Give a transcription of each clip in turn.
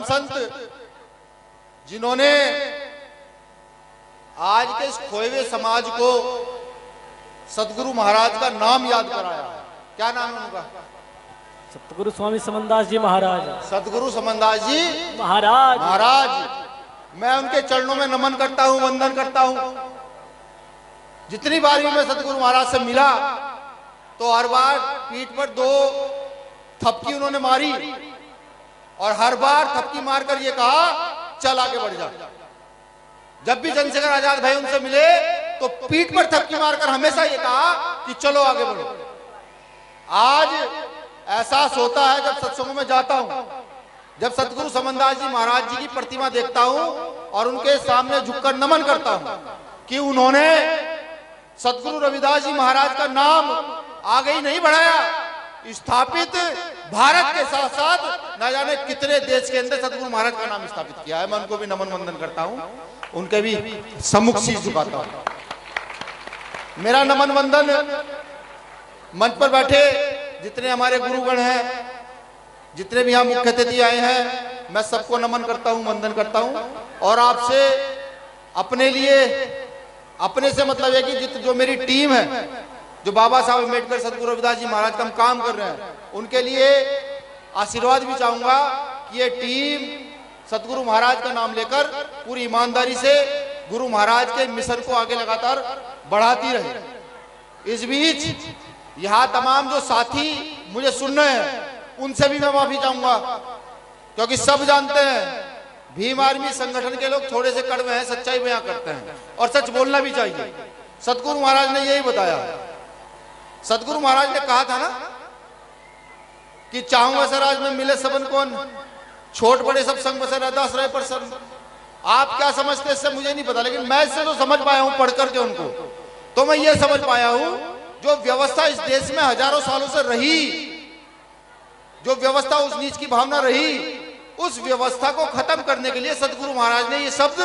संत जिन्होंने आज के इस खोए हुए समाज को सतगुरु महाराज का नाम याद कराया। क्या नाम है उनका? सतगुरु स्वामी समनदास जी महाराज। सतगुरु समनदास जी महाराज। मैं उनके चरणों में नमन करता हूं, वंदन करता हूं। जितनी बार भी मैं सतगुरु महाराज से मिला तो हर बार पीठ पर 2 थपकी उन्होंने मारी और हर बार थपकी मारकर ये कहा, चल आगे बढ़ जा। जब भी चंद्रशेखर आजाद भाई उनसे मिले तो पीठ पर थपकी मारकर हमेशा ये कहा कि चलो आगे बढ़ो। आज एहसास होता है जब सत्संगों में जाता हूं, जब सतगुरु समनदास जी महाराज जी की प्रतिमा देखता हूं और उनके सामने झुककर नमन करता हूं कि उन्होंने सतगुरु रविदास जी महाराज का नाम आगे ही नहीं बढ़ाया, स्थापित भारत के साथ साथ न जाने कितने देश के अंदर सतगुरु महाराज का नाम स्थापित किया है। मैं उनको भी नमन वंदन करता हूं, उनके भी सम्मुख शीश झुकाता हूं। मेरा नमन वंदन मंच पर बैठे जितने हमारे गुरुगण हैं, जितने भी यहाँ मुख्य अतिथि आए हैं, मैं सबको नमन करता हूं, वंदन करता हूं। और आपसे अपने लिए, अपने से मतलब है कि जो मेरी टीम है, जो बाबा साहब अम्बेडकर सतगुरु रविदास जी महाराज का हम काम कर रहे हैं, उनके लिए आशीर्वाद भी चाहूंगा कि ये टीम सतगुरु महाराज का नाम लेकर पूरी ईमानदारी से गुरु महाराज के मिशन को आगे लगातार बढ़ाती रहे। इस बीच यहाँ तमाम जो साथी मुझे सुन रहे हैं उनसे भी मैं माफी चाहूंगा, क्योंकि सब जानते हैं भीम आर्मी संगठन के लोग थोड़े से कड़वे हैं, सच्चाई बयां करते हैं और सच बोलना भी चाहिए। सतगुरु महाराज ने यही बताया। सतगुरु महाराज ने कहा था ना कि चाहूंगा सर आज में मिले सबन कौन, छोट बड़े सब संग बसे रहदास रहे पर सर। आप क्या समझते इससे मुझे नहीं पता, लेकिन मैं इससे तो समझ पाया हूं पढ़ करके उनको, तो मैं ये समझ पाया हूं जो व्यवस्था इस देश में हजारों सालों से रही, जो व्यवस्था उस नीच की भावना रही, उस व्यवस्था को खत्म करने के लिए सतगुरु महाराज ने ये शब्द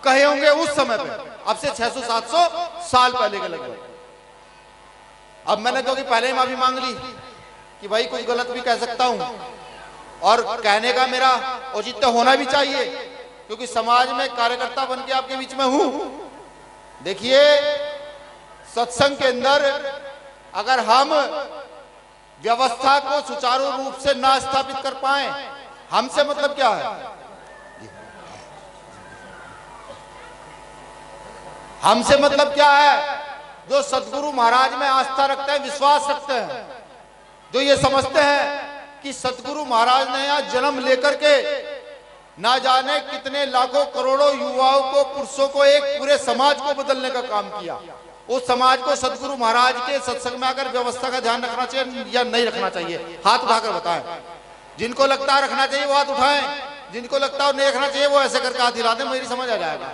कहे होंगे उस समय पे, अब से 600-700 साल पहले के लगभग। अब मैंने क्योंकि पहले ही माफी मांग ली कि भाई कुछ गलत भी कह सकता हूं और कहने का मेरा औचित्य होना भी चाहिए, क्योंकि समाज में कार्यकर्ता बन के आपके बीच में हूं। देखिए, सत्संग के अंदर अगर हम व्यवस्था को सुचारू रूप से ना स्थापित कर पाए, हमसे मतलब क्या है? हमसे मतलब क्या है? जो सतगुरु महाराज में आस्था रखते हैं, विश्वास रखते हैं, जो ये समझते हैं कि सतगुरु महाराज ने यहाँ जन्म लेकर के ना जाने कितने लाखों करोड़ों युवाओं को, पुरुषों को, एक पूरे समाज को बदलने का काम किया। उस समाज को सतगुरु महाराज के सत्संग में आकर व्यवस्था का ध्यान रखना चाहिए या नहीं रखना चाहिए? हाथ उठाकर बताएं। जिनको लगता है रखना चाहिए वो हाथ उठाएं, जिनको लगता है नहीं रखना चाहिए वो ऐसे करके हाथ हिला दें, मेरी समझ आ जाएगा।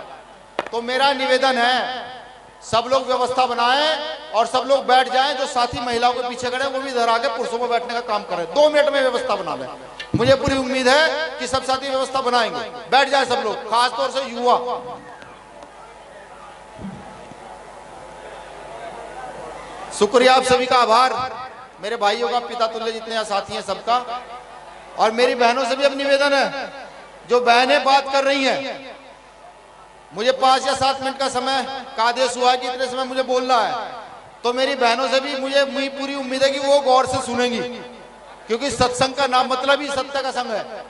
तो मेरा निवेदन है सब लोग व्यवस्था बनाएं और सब लोग बैठ जाएं। जो साथी महिलाओं के पीछे खड़े वो भी इधर आके पुरुषों में बैठने का काम करें। 2 मिनट में व्यवस्था बना लें। मुझे पूरी उम्मीद है कि सब साथी व्यवस्था बनाएंगे। बैठ जाए सब लोग, खासतौर से युवा। शुक्रिया, आप सभी का आभार, मेरे भाइयों का, पिता तुल्य जितने यहाँ साथी हैं सबका। और मेरी बहनों से भी अब निवेदन है, जो बहनें बात कर रही हैं, मुझे 5 या 7 मिनट का समय का आदेश हुआ है कि इतने समय मुझे बोलना है, तो मेरी बहनों से भी मुझे पूरी उम्मीद है कि वो गौर से सुनेंगी, क्योंकि सत्संग का नाम मतलब ही सत्य का संग है।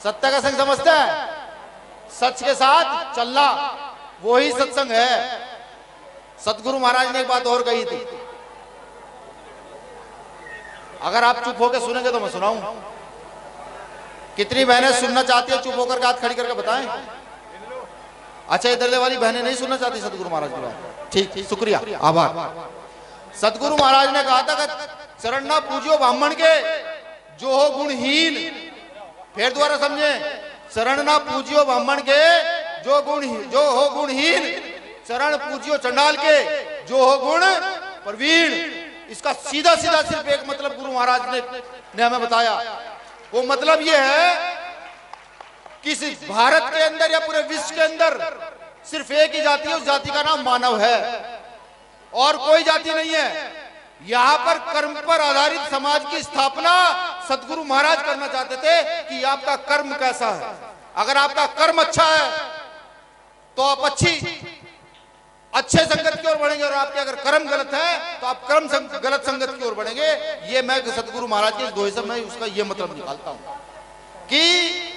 सत्य का संग समझते हैं? सच के साथ चलना, वो ही सत्संग है। सतगुरु महाराज ने एक बात और कही थी, अगर आप चुप होकर सुनेंगे तो मैं सुनाऊं। कितनी बहनें सुनना चाहती है? चुप होकर हाथ खड़ी करके बताएं। अच्छा, इधर वाली बहनें नहीं सुनना चाहती सतगुरु महाराज की बात? ठीक, शुक्रिया, आभार। सतगुरु महाराज ने कहा था कि शरण ना पूजियो ब्राह्मण के जो हो गुणहीन। फिर दोबारा समझे, शरण ना पूजियो ब्राह्मण के जो हो गुणहीन, शरण पूजियो चंडाल के जो हो गुण प्रवीण। इसका सीधा सीधा सिर्फ एक मतलब गुरु महाराज ने हमें बताया। वो मतलब ये है कि भारत के अंदर या पूरे विश्व के अंदर सिर्फ एक ही जाति है, उस जाति का नाम मानव है और कोई जाति नहीं है। यहाँ पर कर्म पर आधारित समाज की स्थापना सतगुरु महाराज करना चाहते थे कि आपका कर्म कैसा है। अगर आपका कर्म अच्छा है तो आप अच्छे संगत की ओर बढ़ेंगे, और आपके अगर कर्म गलत है तो आप गलत संगत की ओर बढ़ेंगे। ये मैं सतगुरु महाराज के दोहे से मैं उसका ये मतलब निकालता हूं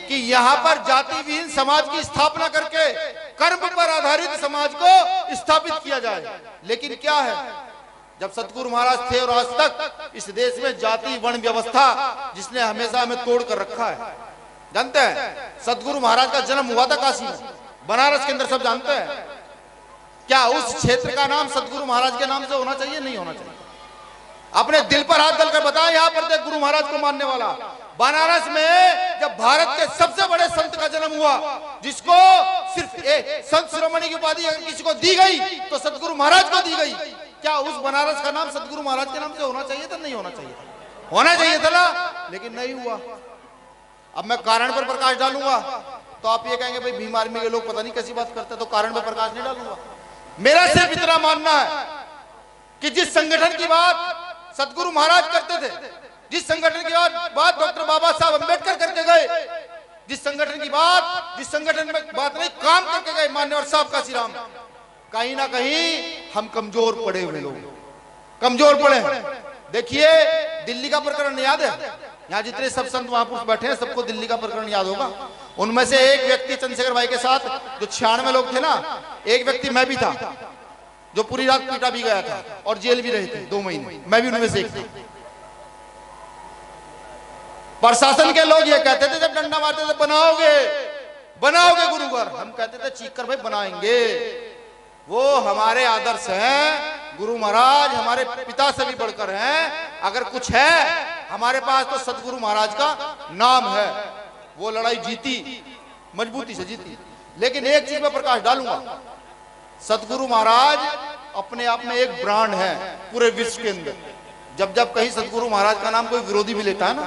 कि यहां पर जाति विहीन समाज की स्थापना करके कर्म पर आधारित समाज को स्थापित किया जाए। लेकिन क्या है, जब सतगुरु महाराज थे और आज तक इस देश में जाति वर्ण व्यवस्था जिसने हमेशा हमें तोड़ कर रखा है। जानते हैं सतगुरु महाराज का जन्म हुआ था काशी में, बनारस के अंदर, सब जानते हैं। क्या उस क्षेत्र का नाम सतगुरु महाराज के नाम से होना चाहिए? नहीं होना चाहिए। अपने दिल पर हाथ डालकर बताएं, यहां पर देख गुरु महाराज को मानने वाला बनारस में जब भारत के सबसे बड़े संत का जन्म हुआ, जिसको सिर्फ संत शिरोमणि की उपाधि अगर किसी को दी गई तो सतगुरु महाराज को दी गई। क्या उस बनारस का नाम सतगुरु महाराज के नाम से होना चाहिए था? नहीं होना चाहिए था। होना चाहिए था ना, लेकिन नहीं हुआ। अब मैं कारण पर प्रकाश डालूंगा तो आप ये कहेंगे भाई भीम आर्मी के लोग पता नहीं कैसी बात करते हैं, तो कारण पर प्रकाश नहीं डालूंगा। मेरा सिर्फ इतना मानना है कि जिस संगठन की बात सतगुरु महाराज करते थे, जिस संगठन की बात डॉक्टर बाबा साहब अंबेडकर करके गए, जिस संगठन में बात नहीं काम करके गए मान्यवर साहब काशीराम, कहीं ना कहीं हम कमजोर पड़े हुए लोग, कमजोर पड़े। देखिए दिल्ली का प्रकरण याद है, यहाँ जितने सब संत महापुरुष बैठे हैं सबको दिल्ली का प्रकरण याद होगा। उनमें से एक व्यक्ति चंद्रशेखर भाई के साथ जो 96 लोग थे ना, एक व्यक्ति मैं भी था जो पूरी रात पीटा भी गया था और जेल भी रहे थे 2 महीने, मैं भी उनमें से एक था। प्रशासन के लोग ये कहते थे जब डंडा मारते थे बनाओगे गुरु घर, हम कहते थे चीख कर भाई बनाएंगे। वो हमारे आदर्श हैं, गुरु महाराज हमारे पिता से भी बढ़कर हैं। अगर कुछ है हमारे पास तो सतगुरु महाराज का नाम है। वो लड़ाई जीती, मजबूती से जीती। लेकिन एक चीज में प्रकाश डालूंगा, सतगुरु महाराज अपने आप में एक ब्रांड है पूरे विश्व के अंदर। जब कहीं सतगुरु महाराज का नाम कोई विरोधी भी लेता है ना,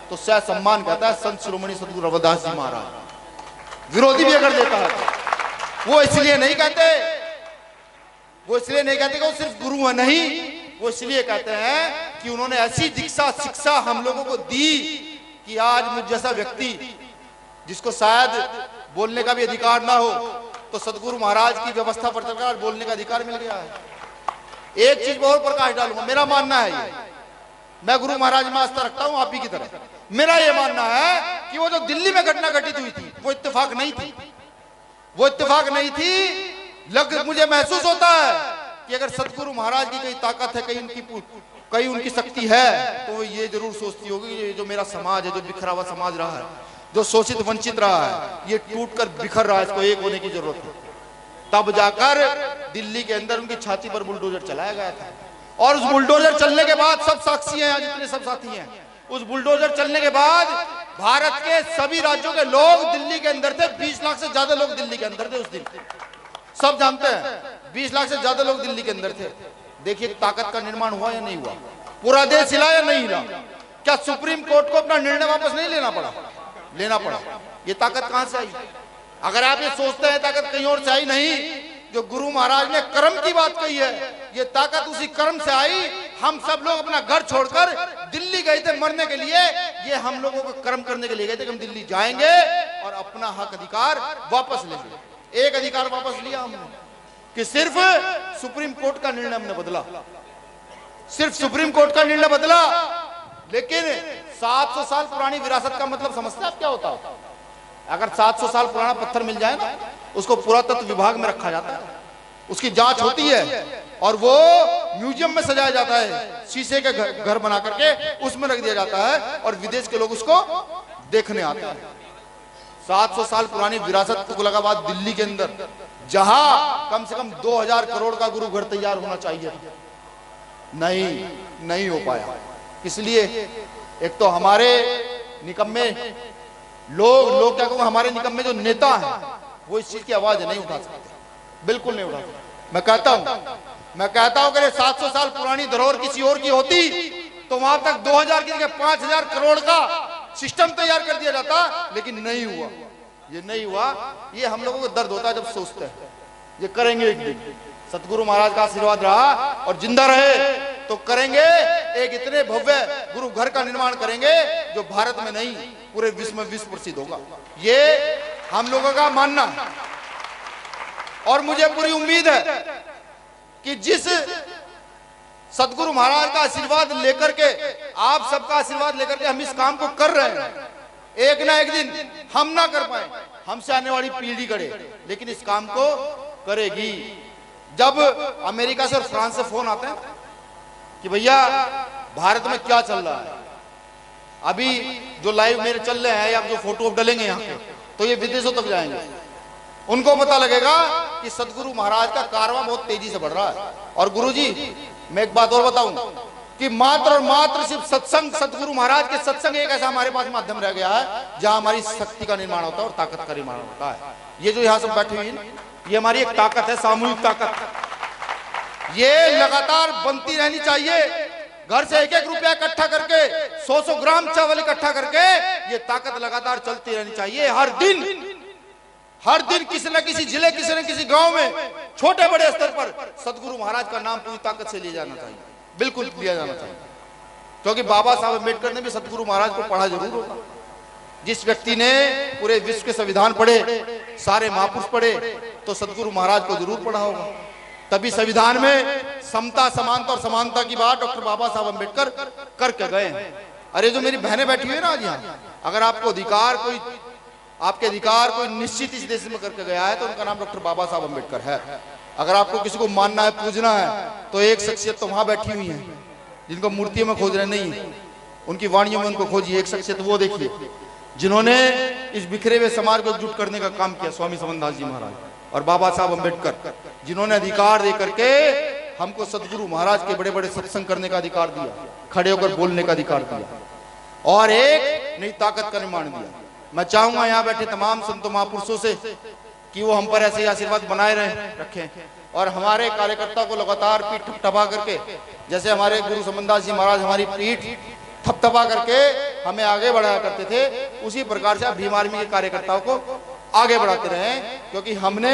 तो सह सम्मान कहता है संत शिरोमणि सतगुरु रविदास जी महाराज। विरोधी भी अगर देता है वो इसलिए नहीं कहते कि वो सिर्फ गुरु है, नहीं, वो इसलिए कहते हैं कि उन्होंने ऐसी दीक्षा शिक्षा हम लोगों को दी कि आज मुझ जैसा व्यक्ति जिसको शायद बोलने का भी अधिकार ना हो, तो सतगुरु महाराज की व्यवस्था पर चलकर बोलने का अधिकार मिल गया है। एक चीज बहुत प्रकाश डालूंगा, मेरा मानना है ये, मैं गुरु महाराज में आस्था रखता हूं आप ही की तरह। मेरा ये मानना है कि वो जो दिल्ली में घटना घटित हुई थी वो इत्तेफाक नहीं थी, वो इत्तेफाक नहीं थी। मुझे महसूस होता है कि अगर सतगुरु महाराज की कोई ताकत है, कहीं उनकी शक्ति है, तो वो ये जरूर सोचती होगी ये जो मेरा समाज है, जो बिखरा हुआ समाज रहा है, जो शोषित वंचित रहा है, ये टूट कर बिखर रहा है, इसको एक होने की जरूरत है। तब जाकर दिल्ली के अंदर उनकी छाती पर बुलडोजर चलाया गया था। और उस बुलडोजर चलने के बाद सब साक्षी हैं, जितने सब साथी हैं, उस बुलडोजर चलने के बाद भारत के सभी राज्यों के लोग दिल्ली के अंदर थे। 20 लाख से ज्यादा लोग दिल्ली के अंदर थे उस दिन, सब जानते हैं 20 लाख से ज्यादा लोग दिल्ली के अंदर थे। देखिए ताकत का निर्माण हुआ या नहीं हुआ, पूरा देश हिला या नहीं हिला। क्या सुप्रीम कोर्ट को अपना निर्णय वापस नहीं लेना पड़ा? लेना पड़ा। ये ताकत कहां से आई? अगर आप ये सोचते हैं ताकत कहीं और से आई, नहीं, जो गुरु महाराज ने कर्म की बात कही है, ये ताकत उसी कर्म से आई। हम सब लोग अपना घर छोड़कर दिल्ली गए थे मरने के लिए, ये हम लोगों को कर्म करने के लिए गए थे कि हम दिल्ली जाएंगे और अपना हक अधिकार वापस लेंगे। एक अधिकार वापस लिया हमने कि सिर्फ सुप्रीम कोर्ट का निर्णय हमने बदला, सिर्फ सुप्रीम कोर्ट का निर्णय बदला। लेकिन 700 साल पुरानी विरासत का मतलब समझते हैं आप क्या होता है? अगर 700 साल पुराना पत्थर मिल जाए ना, उसको पुरातत्व विभाग में रखा जाता है, उसकी जांच होती है और वो म्यूजियम में सजाया जाता है, शीशे के घर बना करके उसमें रख दिया जाता है और विदेश के लोग उसको देखने आते हैं। 700 साल पुरानी विरासत तुगलकाबाद दिल्ली के अंदर, जहां कम से कम 2000 करोड़ का गुरु घर तैयार होना चाहिए, नहीं हो पाया। इसलिए एक तो हमारे निकम्मे लोग क्या कहूं, हमारे निकम्मे जो नेता हैं वो इस चीज की आवाज नहीं उठा सकते, बिल्कुल नहीं उठा सकते। मैं कहता हूं अगर 700 साल पुरानी धरोहर किसी और की होती तो वहां तक 2000 की जगह 5000 करोड़ का सिस्टम तैयार कर दिया जाता, लेकिन नहीं हुआ। ये नहीं हुआ, ये हम लोगों को दर्द होता है जब सोचते हैं ये करेंगे एक दिन। सतगुरु महाराज का आशीर्वाद रहा और जिंदा रहे तो करेंगे, एक इतने भव्य गुरु घर का निर्माण करेंगे जो भारत में नहीं पूरे विश्व में विश्व प्रसिद्ध होगा। ये हम लोगों का मानना है और मुझे पूरी उम्मीद है कि जिस सदगुरु महाराज का आशीर्वाद लेकर के, आप सबका आशीर्वाद लेकर के हम इस काम को कर रहे हैं, एक ना एक दिन हम ना कर पाए, हमसे आने वाली पीढ़ी करे, लेकिन इस काम को करेगी। जब अमेरिका से और फ्रांस से फोन आते हैं कि भैया भारत में क्या चल रहा है, अभी जो लाइव मेरे चल रहे हैं या जो फोटो डलेंगे यहाँ पे, तो ये विदेशों तक जाएंगे, उनको पता लगेगा कि सदगुरु महाराज का कारवां बहुत तेजी से बढ़ रहा है। और गुरुजी, मैं एक बात और बताऊं कि मात्र और मात्र सिर्फ सत्संग, सदगुरु महाराज के सत्संग एक ऐसा हमारे पास माध्यम रह गया है जहां हमारी शक्ति का निर्माण होता है और ताकत का निर्माण होता है। ये जो यहाँ सब बैठे हुए हैं, ये हमारी एक ताकत है, सामूहिक ताकत। ये लगातार बनती रहनी चाहिए। घर से एक एक रुपया इकट्ठा करके, 100 ग्राम चावल इकट्ठा करके, ये ताकत लगातार चलती रहनी चाहिए। हर दिन किसी न किसी जिले, किसी न किसी गांव में, छोटे बड़े स्तर पर सदगुरु महाराज का नाम पूरी ताकत से लिया जाना चाहिए, बिल्कुल लिया जाना चाहिए। क्योंकि बाबा साहब अम्बेडकर ने भी सदगुरु महाराज को पढ़ा जरूर होगा। जिस व्यक्ति ने पूरे विश्व के संविधान पढ़े, सारे महापुरुष पढ़े, तो सदगुरु महाराज को जरूर पढ़ा होगा। तभी संविधान में समता, समानता और समानता की बात डॉक्टर बाबा साहब अम्बेडकर करके गए। अरे जो मेरी बहनें बैठी हुई है ना आज यहाँ, अगर आपको अधिकार कोई, आपके अधिकार कोई निश्चित इस देश में करके गया है तो उनका नाम डॉक्टर बाबा साहब अम्बेडकर है। अगर आपको किसी को मानना है, पूजना है, तो एक शख्सियत तो वहां बैठी हुई है जिनको मूर्तियों में खोज रहे नहीं, उनकी वाणियों में उनको खोजिए। एक शख्सियत वो देखिए जिन्होंने इस बिखरे हुए समाज को एकजुट करने का काम किया, स्वामी समनदास जी महाराज और बाबा साहब अम्बेडकर, जिन्होंने अधिकार दे करके हमको सदगुरु महाराज के बड़े बड़े सत्संग करने का अधिकार दिया, खड़े होकर बोलने का अधिकार दिया और एक नई ताकत का निर्माण दिया। मैं चाहूंगा यहाँ बैठे तमाम संतों महापुरुषों से कि वो हम पर ऐसे ही आशीर्वाद बनाए रखें और हमारे कार्यकर्ता को लगातार पीठ थपथपा करके, जैसे हमारे गुरु समनदास जी महाराज हमारी पीठ थपथपा करके हमें आगे बढ़ाया करते थे, उसी प्रकार से आप भीम आर्मी के कार्यकर्ताओं को आगे बढ़ाते रहें। क्योंकि हमने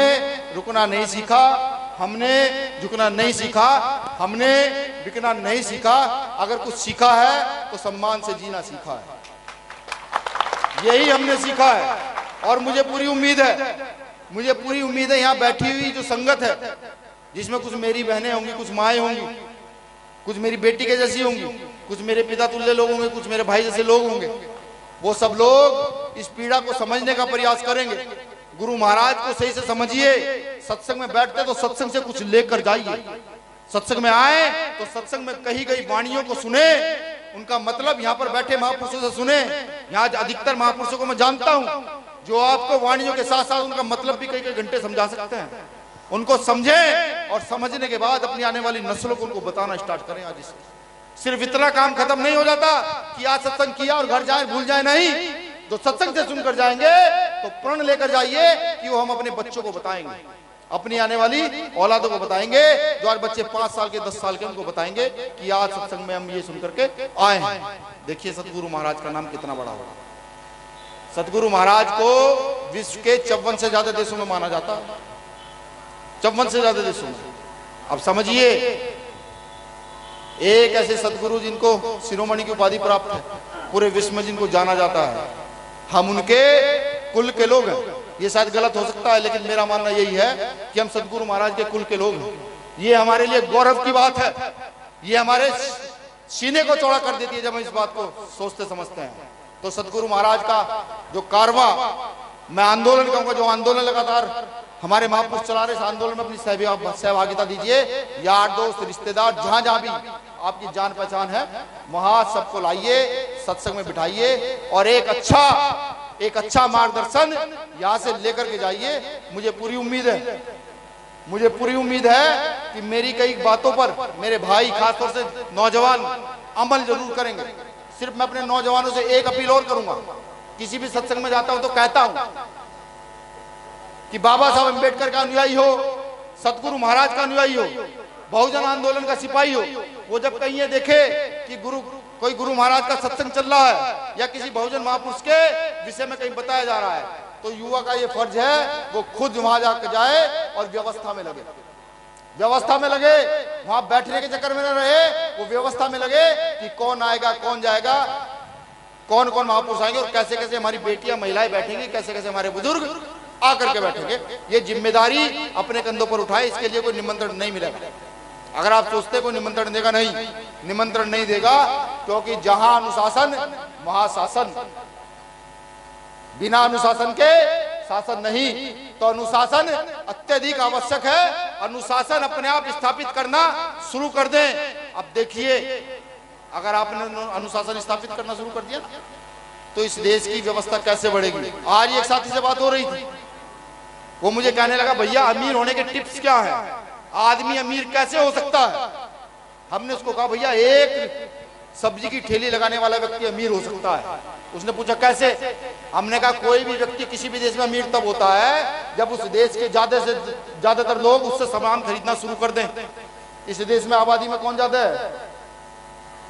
रुकना नहीं सीखा, हमने झुकना नहीं सीखा, हमने बिकना नहीं सीखा। अगर कुछ सीखा है तो सम्मान से जीना सीखा है, यही हमने सीखा है। और मुझे पूरी उम्मीद है यहाँ बैठी हुई जो संगत है, जिसमें कुछ मेरी बहनें होंगी, कुछ माएँ होंगी, कुछ मेरी बेटी के जैसी होंगी, कुछ मेरे पिता तुल्य लोग होंगे, कुछ मेरे भाई जैसे लोग होंगे, वो सब लोग इस पीड़ा को समझने का प्रयास करेंगे। गुरु महाराज को सही से समझिए। सत्संग में बैठते तो सत्संग से कुछ लेकर जाइए, सत्संग में आए तो सत्संग में कही गई वाणियों को सुने, उनका मतलब यहाँ पर बैठे महापुरुषों से सुने। यहाँ अधिकतर महापुरुषों को मैं जानता हूँ जो आपको वाणियों के साथ साथ उनका मतलब भी कई कई घंटे समझा सकते हैं। उनको समझें और समझने के बाद अपनी आने वाली नस्लों को उनको बताना स्टार्ट करें। आज सिर्फ इतना काम खत्म नहीं हो जाता कि आज सत्संग किया और घर जाए भूल जाए, नहीं। जो सत्संग से सुनकर जाएंगे तो प्रण लेकर जाइए कि वो हम अपने बच्चों को बताएंगे, अपनी आने वाली औलादों को बताएंगे। जो आज बच्चे 5 साल के 10 साल के, उनको बताएंगे कि आज सत्संग में हम ये सुन करके आए हैं। देखिए सतगुरु महाराज का नाम कितना बड़ा होगा। सतगुरु महाराज को विश्व के 54 से ज्यादा देशों में माना जाता है, 54 से ज्यादा देशों में। अब समझिए, एक ऐसे सतगुरु जिनको शिरोमणि की उपाधि प्राप्त है, पूरे विश्व में जिनको जाना जाता है, हम उनके कुल के लोग हैं। ये शायद गलत हो सकता है, लेकिन मेरा मानना यही है कि हम सतगुरु महाराज के कुल के लोग हैं। ये हमारे लिए गौरव की बात है, ये हमारे सीने को चौड़ा कर देती है जब हम इस बात को सोचते समझते हैं। तो सतगुरु महाराज का जो कारवां, मैं आंदोलन कहूंगा, जो आंदोलन लगातार हमारे महापुरुष चला रहे, इस आंदोलन में अपनी सहभागिता दीजिए। यार दोस्त रिश्तेदार जहां जहां भी आपकी जान पहचान है, वहां सबको लाइए, सत्संग में बिठाइए और एक अच्छा मार्गदर्शन यहां से लेकर के जाइए। मुझे पूरी उम्मीद है कि मेरी कई बातों पर मेरे भाई, खासतौर से नौजवान, अमल जरूर करेंगे। सिर्फ मैं अपने नौजवानों से एक अपील और करूंगा, किसी भी सत्संग में जाता हूं तो कहता हूं कि बाबा साहब अम्बेडकर का अनुयायी हो, सतगुरु महाराज का अनुयायी हो, बहुजन आंदोलन का सिपाही हो, वो जब कहीं ये देखे कि कोई गुरु महाराज का सत्संग चल रहा है या किसी बहुजन महापुरुष के विषय में कहीं बताया जा रहा है, तो युवा का ये फर्ज है वो खुद वहां जाकर जाए और व्यवस्था में लगे। व्यवस्था में लगे, वहां बैठने के चक्कर में न रहे, वो व्यवस्था में लगे कि कौन आएगा, कौन जाएगा, कौन कौन महापुरुष आएंगे और कैसे कैसे हमारी बेटियां महिलाएं बैठेंगी, कैसे कैसे हमारे बुजुर्ग आकर के बैठेंगे। ये जिम्मेदारी अपने कंधों पर उठाए, इसके लिए कोई निमंत्रण नहीं मिलेगा। अगर आप सोचते कोई निमंत्रण देगा, नहीं, निमंत्रण नहीं देगा, क्योंकि जहां अनुशासन वहां शासन, बिना अनुशासन के शासन नहीं। तो अनुशासन अत्यधिक आवश्यक है। अनुशासन अपने आप स्थापित करना शुरू कर दें। अब देखिए, अगर आपने अनुशासन स्थापित करना शुरू कर दिया ना, तो इस देश की व्यवस्था कैसे बढ़ेगी। आज एक साथी से बात हो रही थी, वो मुझे कहने लगा, भैया अमीर होने के टिप्स क्या हैं, आदमी अमीर कैसे हो सकता है। हमने उसको कहा, भैया एक सब्जी की ठेली लगाने वाला व्यक्ति अमीर हो सकता है। उसने पूछा कैसे। हमने कहा, कोई भी व्यक्ति किसी भी देश में अमीर तब होता है जब उस देश के ज्यादा से ज्यादातर लोग उससे सामान खरीदना शुरू कर दें। इस देश में आबादी में कौन ज्यादा है,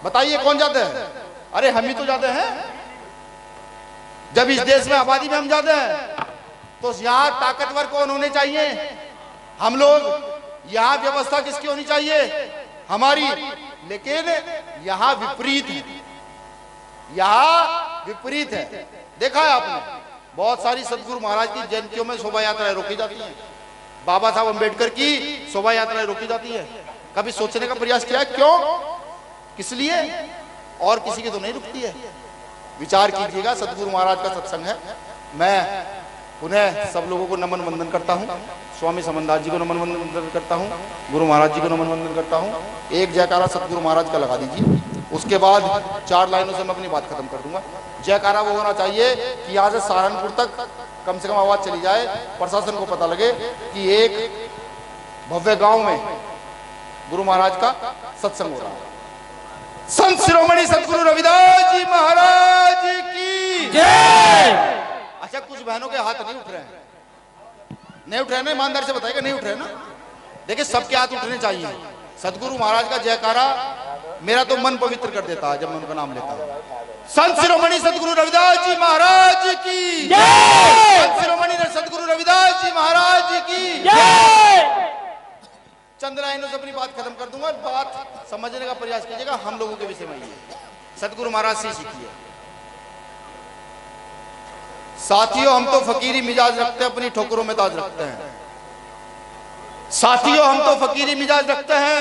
बताइए कौन ज्यादा है। अरे हम ही तो ज्यादा हैं। जब इस देश में आबादी में हम ज्यादा हैं, तो यहाँ ताकतवर कौन होने चाहिए, हम लोग। यहाँ व्यवस्था किसकी होनी चाहिए, हमारी। लेकिन यहाँ विपरीत है, यहाँ विपरीत है। देखा है आपने, बहुत सारी सदगुरु महाराज की जयंतियों में शोभा यात्राएं रोकी जाती हैं, बाबा साहब अम्बेडकर की शोभा यात्राएं रोकी जाती है। कभी सोचने का प्रयास किया क्यों, किस लिए, और किसी की तो नहीं रुकती है। विचार कीजिएगा, सदगुरु महाराज का सत्संग है। मैं पुनः सब लोगों को नमन वंदन करता हूँ। स्वामी समनदास जी को नमन वंदन करता हूँ, गुरु महाराज जी को नमन वंदन करता हूँ। एक जयकारा सतगुरु महाराज का लगा दीजिए, उसके बाद 4 लाइनों से मैं अपनी बात खत्म कर दूंगा। जयकारा वो होना चाहिए कि यहाँ से सहारनपुर तक कम से कम आवाज चली जाए, प्रशासन को पता लगे कि एक भव्य गांव में गुरु महाराज का सत्संग हो रहा है। संत शिरोमणि सतगुरु रविदास जी महाराज की जय। अच्छा, कुछ बहनों के हाथ नहीं उठ रहे हैं, नहीं उठ रहे ना, ईमानदार से बताइएगा, नहीं उठ रहे ना। देखिए, सबके हाथ उठने चाहिए। सतगुरु महाराज का जयकारा मेरा तो मन पवित्र कर देता है जब मैं उनका नाम लेता हूँ। संत शिरोमणि सतगुरु रविदास जी महाराज की जय। संत शिरोमणि सतगुरु रविदास जी महाराज की जय। चंद लाइनों से अपनी बात खत्म कर दूंगा। बात समझने का प्रयास कीजिएगा, हम लोगों के विषय में ही सतगुरु महाराज से सीखिए। साथियों, हम तो फकीरी मिजाज रखते हैं, अपनी ठोकरों में ताज रखते हैं। साथियों, हम तो फकीरी मिजाज रखते हैं,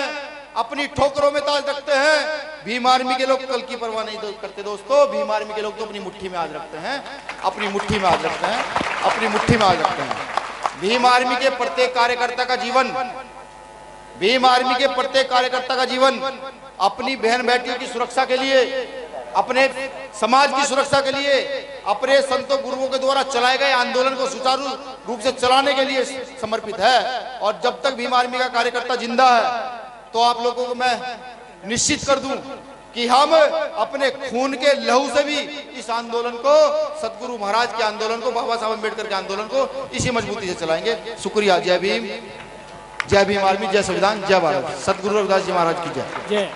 अपनी ठोकरों में ताज रखते हैं। भीम आर्मी के लोग कल की परवाह नहीं करते दोस्तों। भीम आर्मी के लोग तो अपनी मुट्ठी में आज रखते हैं, अपनी मुट्ठी में आज रखते हैं, अपनी मुट्ठी में आज रखते हैं। भीम आर्मी के प्रत्येक कार्यकर्ता का जीवन, भीम आर्मी के प्रत्येक कार्यकर्ता का जीवन अपनी बहन बेटियों की सुरक्षा के लिए, अपने समाज की सुरक्षा के लिए, अपने संतों गुरुओं के द्वारा चलाए गए आंदोलन को सुचारू रूप से चलाने के लिए समर्पित है। और जब तक भीम आर्मी का कार्यकर्ता जिंदा है, तो आप लोगों को मैं निश्चित कर दूं कि हम अपने खून के लहू से भी इस आंदोलन को, सतगुरु महाराज के आंदोलन को, बाबा साहब अम्बेडकर के आंदोलन को इसी मजबूती से चलाएंगे। शुक्रिया। जय भीम, जय भीम आर्मी, जय संविधान, जय भारत। सतगुरु रविदास जी महाराज की जय।